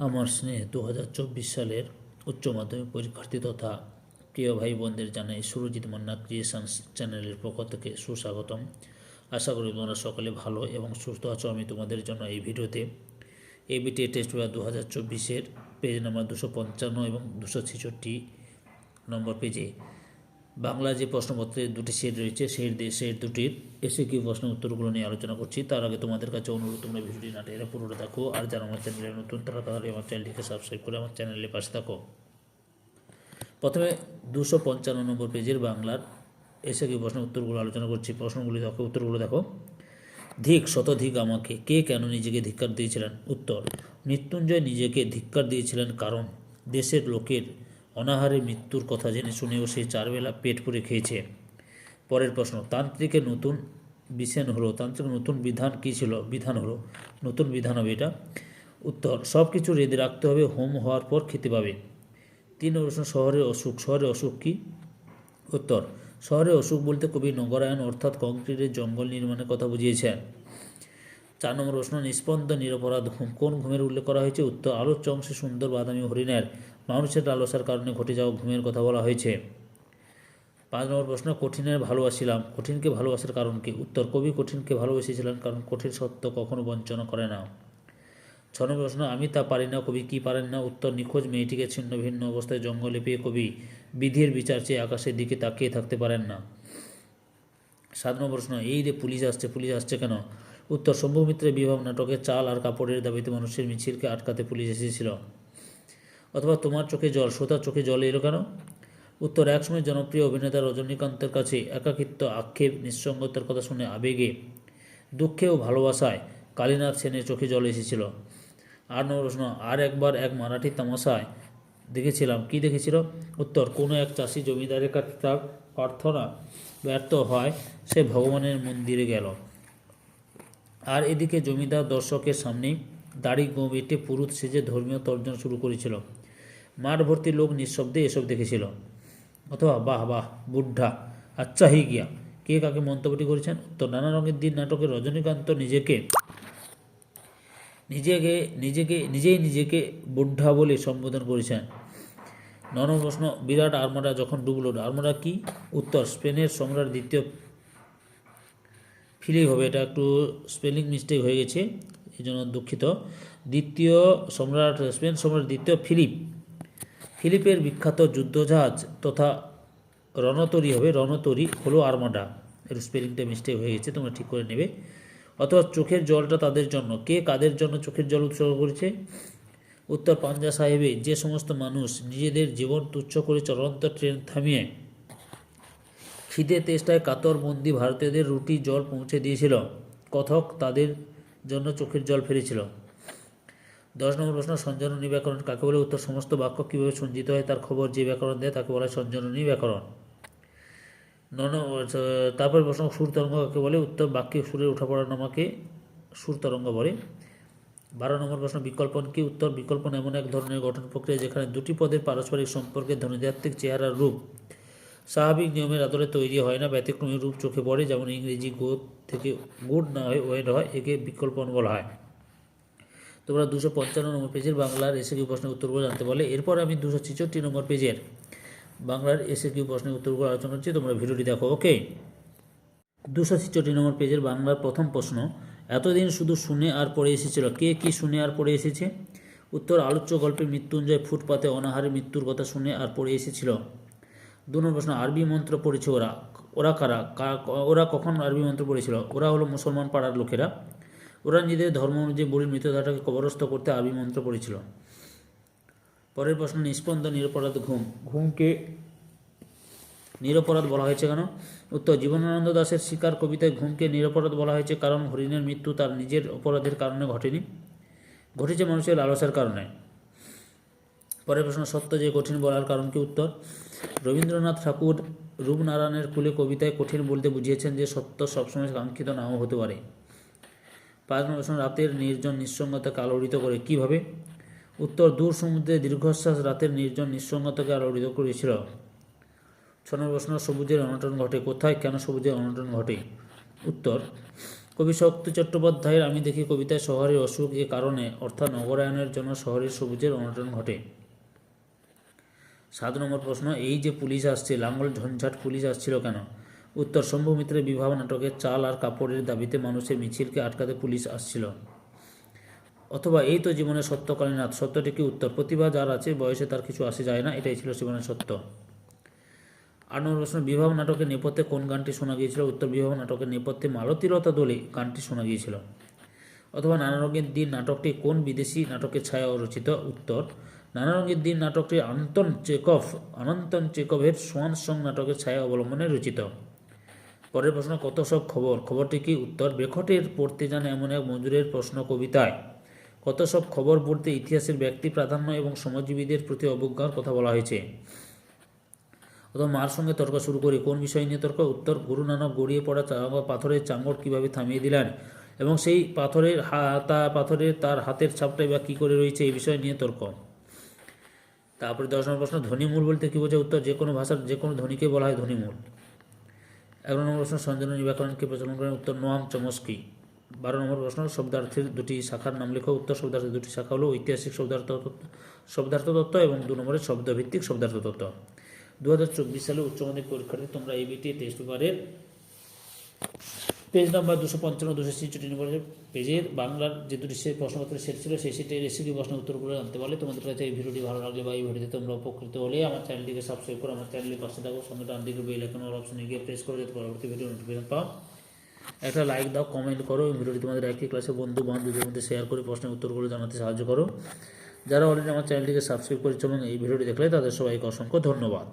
আমার স্নেহে 2024 সালের উচ্চ মাধ্যমিক পরীক্ষার্থী তথা প্রিয় ভাই বোনদের জানাই সুরজিৎ মান্না ক্রিয়েশনস চ্যানেলের পক্ষ থেকে সুস্বাগতম। আশা করি তোমরা সকলে ভালো এবং সুস্থ আছো। আমি তোমাদের জন্য এই ভিডিওতে এবিটি টেস্ট পেপার 2024-এর পেজ নাম্বার 255 এবং 266 নম্বর পেজে বাংলা যে প্রশ্নপত্রের দুটি সেট রয়েছে সেই দুটির এসএকিউ প্রশ্নের উত্তরগুলো নিয়ে আলোচনা করছি। তার আগে তোমাদের কাছে অনুরোধ, তোমরা ভিডিওটি না টেনে পুরোটা দেখো, আর যারা আমার চ্যানেলে নতুন তারা তাহলে আমার চ্যানেলটিকে সাবস্ক্রাইব করে আমার চ্যানেলের পাশে থাকো। প্রথমে 255 নম্বর পেজের বাংলার এসএকিউ প্রশ্নের উত্তরগুলো আলোচনা করছি। প্রশ্নগুলি দেখো, উত্তরগুলো দেখো। ধিক শতধিক আমাকে, কে কেন নিজেকে ধিক্কার দিয়েছিলেন? উত্তর, মৃত্যুঞ্জয় নিজেকে ধিক্কার দিয়েছিলেন কারণ দেশের লোকের অনাহারে মৃত্যুর কথা জেনে শুনেও সে চারবেলা পেট পুরে খেয়েছে। পরের প্রশ্ন, তান্ত্রিকের নতুন বিধান হলো, তান্ত্রিকের নতুন বিধান কী ছিল? বিধান হলো, নতুন বিধান হবে এটা। উত্তর, সব কিছু রেঁধে রাখতে হবে, হোম হওয়ার পর খেতে পাবে। 3 নম্বর প্রশ্ন, শহরের অসুখ, শহরের অসুখ কী? উত্তর, শহরে অসুখ বলতে কবি নগরায়ন অর্থাৎ কংক্রিটের জঙ্গল নির্মাণের কথা বুঝিয়েছেন। 4 নম্বর প্রশ্ন, নিস্পন্দ নিরপরাধ ঘুম, কোন ঘুমের উল্লেখ করা হয়েছে? উত্তর, আলোচ্য অংশে সুন্দর বাদামি হরিণের মানুষের লালসার কারণে ঘটে যাওয়া ঘুমের কথা বলা হয়েছে। 5 নম্বর প্রশ্ন, কঠিনের ভালোবাসিলাম, কঠিনকে ভালোবাসার কারণ কি? উত্তর, কবি কঠিনকে ভালোবেসেছিলেন কারণ কঠিন সত্য কখনো বঞ্চনা করে না। 6 নম্বর প্রশ্ন, আমি তা পারি না, কবি কি পারেন না? উত্তর, নিখোঁজ মেয়েটিকে ছিন্ন ভিন্ন অবস্থায় জঙ্গলে পেয়ে কবি বিধির বিচার চেয়ে আকাশের দিকে তাকিয়ে থাকতে পারেন না। 7 নম্বর প্রশ্ন, এই রে পুলিশ আসছে, পুলিশ আসছে কেন? উত্তর, শম্ভু মিত্রের বিভাব নাটকে চাল আর কাপড়ের দাবিতে মানুষের মিছিলকে আটকাতে পুলিশ এসেছিল। অথবা তোমার চোখে জল, শ্রোতার চোখে জল এলো কেন? উত্তর, একসময় জনপ্রিয় অভিনেতা রজনীকান্তের কাছে একাকিত্ব, আক্ষেপ, নিঃসঙ্গতার কথা শুনে আবেগে, দুঃখে ও ভালোবাসায় কালীনাথ সেনের চোখে জল এসেছিল। 8 নম্বর প্রশ্ন, আর একবার এক মারাঠি তামাশায় দেখেছিলাম, কি দেখেছিল? উত্তর, কোনো এক চাষি জমিদারের কাছে তার প্রার্থনা ব্যর্থ হয়, সে ভগবানের মন্দিরে গেল, আর এদিকে জমিদার দর্শকের সামনেই দাড়ি গোঁবেটে পুরুত সেজে ধর্মীয় তর্জন শুরু করেছিল। মাঠ ভর্তি লোক নিঃশব্দে এসব দেখেছিল। অথবা বাহ বাহ বুদ্ধা, আচ্ছা হি গিয়া, কে কাকে মন্তব্যটি করেছেন? উত্তর, নানা রঙের দিন নাটকে রজনীকান্ত নিজেকে বুদ্ধা বলে সম্বোধন করেছেন। 9 নম্বর প্রশ্ন, বিরাট আর্মাডা যখন ডুবলো, আর্মাডা কি? উত্তর, স্পেনের সম্রাট দ্বিতীয় ফিলিপ হবে, এটা একটু স্পেলিং মিস্টেক হয়ে গেছে, এই জন্য দুঃখিত। স্পেন সম্রাট দ্বিতীয় ফিলিপের বিখ্যাত যুদ্ধজাহাজ তথা রণতরী হবে, রণতরী হলো আর্মাডা, এর স্পেলিংটা মিস্টেক হয়ে গেছে, তোমরা ঠিক করে নেবে। অথবা চোখের জলটা তাদের জন্য, কে কাদের জন্য চোখের জল উৎসর্গ করেছে? উত্তর, পাঞ্জা সাহেবে যে সমস্ত মানুষ নিজেদের জীবন তুচ্ছ করে চলন্ত ট্রেন থামিয়ে খিদে তেষ্টায় কাতর বন্দি ভারতীয়দের রুটি জল পৌঁছে দিয়েছিল, কথক তাদের জন্য চোখের জল ফেলেছিল। 10 নম্বর প্রশ্ন, সঞ্জননী ব্যাকরণ কাকে বলে? উত্তর, সমস্ত বাক্য কীভাবে সঞ্চিত হয় তার খবর যে ব্যাকরণ দেয় তাকে বলা হয় সঞ্জননী ব্যাকরণ। তারপর প্রশ্ন, সুর তরঙ্গ কাকে বলে? উত্তর, বাক্যে সুরের ওঠাপড়া নামাকে সুর তরঙ্গ বলে। 12 নম্বর প্রশ্ন, বিকল্পন কি? উত্তর, বিকল্পন এমন এক ধরনের গঠন প্রক্রিয়া যেখানে দুটি পদের পারস্পরিক সম্পর্কের ধ্বনিতাত্ত্বিক চেহারার রূপ স্বাভাবিক নিয়মের আদলে তৈরি হয় না, ব্যতিক্রমী রূপ চোখে পড়ে, যেমন ইংরেজি গো থেকে গুড না হয়ে ওয়েড হয়, একে বিকল্পন বলা হয়। তোমরা 255 নম্বর পেজের বাংলার এসএকিউ প্রশ্নের উত্তরগুলো জানতে পারলে। এরপর আমি 266 নম্বর পেজের বাংলার এসএকিউ প্রশ্নের উত্তরগুলো আলোচনা করছি, তোমরা ভিডিওটি দেখো। ওকে, 266 নম্বর পেজের বাংলার প্রথম প্রশ্ন, এতদিন শুধু শুনে আর পড়ে এসেছিল, কে কি শুনে আর পড়ে এসেছে? উত্তর, আলোচ্য গল্পে মৃত্যুঞ্জয় ফুটপাতে অনাহারে মৃত্যুর কথা শুনে আর পড়ে এসেছিল। 2 নম্বর প্রশ্ন, আরবি মন্ত্র পড়েছে ওরা কারা? ওরা কখন আরবি মন্ত্র পড়েছিল? ওরা হলো মুসলমান পাড়ার লোকেরা, ওরা নিজেদের ধর্ম অনুযায়ী বুড়ির মৃতদেহটাকে কবরস্থ করতে আরবি মন্ত্র পড়েছিল। পরের প্রশ্ন, নিস্পন্দ নিরপরাধ ঘুম, ঘুমকে নিরপরাধ বলা হয়েছে কেন? উত্তর, জীবনানন্দ দাশের শিকার কবিতায় ঘুমকে নিরপরাধ বলা হয়েছে কারণ হরিণের মৃত্যু তার নিজের অপরাধের কারণে ঘটেনি, ঘটেছে মানুষের লালসার কারণে। পরের প্রশ্ন, সত্য যে কঠিন বলার কারণ কি? উত্তর, রবীন্দ্রনাথ ঠাকুর রূপনারায়ণের কুলে কবিতায় কঠিন বলতে বুঝিয়েছেন যে সত্য সবসময় কাঙ্ক্ষিত নাও হতে পারে। 5 নম্বর প্রশ্ন, রাতের নির্জন নিঃসঙ্গতাকে আলোড়িত করে কিভাবে? উত্তর, দূর সমুদ্রে দীর্ঘশ্বাস রাতের নির্জন নিঃসঙ্গতাকে আলোড়িত করেছিল। 6 নম্বর প্রশ্ন, সবুজের অনটন ঘটে কোথায়, কেন সবুজের অনটন ঘটে? উত্তর, কবি শক্তি চট্টোপাধ্যায়ের আমি দেখি কবিতায় শহরের অসুখ এ কারণে অর্থাৎ নগরায়নের জন্য শহরের সবুজের অনটন ঘটে। 7 নম্বর প্রশ্ন, এই যে পুলিশ আসছে, লাঙ্গল ঝঞ্ঝাট পুলিশ আসছিল কেন? উত্তর, শম্ভু মিত্রের বিবাহ নাটকের চাল আর কাপড়ের দাবিতে মানুষের মিছিলকে আটকাতে পুলিশ আসছিল। অথবা এই তো জীবনের সত্যকালীন নাথ, সত্যটি কি? উত্তর, প্রতিভা যার আছে বয়সে তার কিছু আসে যায় না, এটাই ছিল জীবনের সত্য। 8 নম্বর প্রশ্ন, বিবাহ নাটকের নেপথ্যে কোন গানটি শোনা গিয়েছিল? উত্তর, বিবাহ নাটকের নেপথ্যে মালতীলতা দোলে গানটি শোনা গিয়েছিল। অথবা নানা রঙের দিন নাটকটি কোন বিদেশি নাটকের ছায়া রচিত? উত্তর, নানা রঙের দিন নাটকটি আনন্তন চেকভের সোয়ান সং নাটকের ছায়া অবলম্বনে রচিত। পরের প্রশ্ন, কত সব খবর, খবরটি কি? উত্তর, বেখটের পড়তে জানে এমন এক মজুরের প্রশ্ন কবিতায় কত সব খবর বলতে ইতিহাসের ব্যক্তি প্রাধান্য এবং শ্রমজীবীদের প্রতি অবজ্ঞার কথা বলা হয়েছে। অথবা মার সঙ্গে তর্ক শুরু করি, কোন বিষয় নিয়ে তর্ক? উত্তর, গুরু নানক গড়িয়ে পড়া পাথরের চাঙড় কীভাবে থামিয়ে দিলেন এবং সেই পাথরের তার হাতের ছাপটাই বা কী করে রয়েছে, এই বিষয় নিয়ে তর্ক। তারপরে 10 নম্বর প্রশ্ন, ধ্বনিমূল বলতে কী বোঝায়? উত্তর, যে কোনো ভাষার যে কোনো ধ্বনিকে বলা হয় ধ্বনিমূল। 11 নম্বর প্রশ্ন, সঞ্জননী ব্যাকরণকে প্রচলন করেন? উত্তর, নোয়াম চমস্কি। 12 নম্বর প্রশ্ন, শব্দার্থের দুটি শাখার নাম লেখো। উত্তর, শব্দার্থের দুটি শাখা হলো ঐতিহাসিক শব্দার্থ তত্ত্ব এবং 2 নম্বরের শব্দভিত্তিক শব্দার্থ তত্ত্ব। 2024 সালে উচ্চ মাধ্যমিক পরীক্ষার্থী তোমরা এবিটি টেস্ট পেপারের পেজ নাম্বার 255-266 নম্বর পেজের বাংলার যে দুটি প্রশ্নপত্রের সেট ছিল সেই সেটের রেসিপি প্রশ্নের উত্তরগুলো জানতে পারলে তোমাদের কাছে এই ভিডিওটি ভালো লাগলে বা এই ভিডিওতে তোমরা উপকৃত হলে আমার চ্যানেলটিকে সাবস্ক্রাইব করো, আমার চ্যানেলের পাশে থাকো, সঙ্গে ডান দিকে বেল আইকন অল অপশনে গিয়ে প্রেস করে যাতে পরবর্তী ভিডিও নোটিফিকেশন পাও। একটা লাইক দাও, কমেন্ট করো, এই ভিডিওটি তোমাদের একই ক্লাসে বন্ধু বান্ধবদের মধ্যে শেয়ার করে প্রশ্নের উত্তরগুলো জানাতে সাহায্য করো। যারা অলরেডি আমার চ্যানেলটিকে সাবস্ক্রাইব করেছো এবং এই ভিডিওটি দেখলে তাদের সবাইকে অসংখ্য ধন্যবাদ।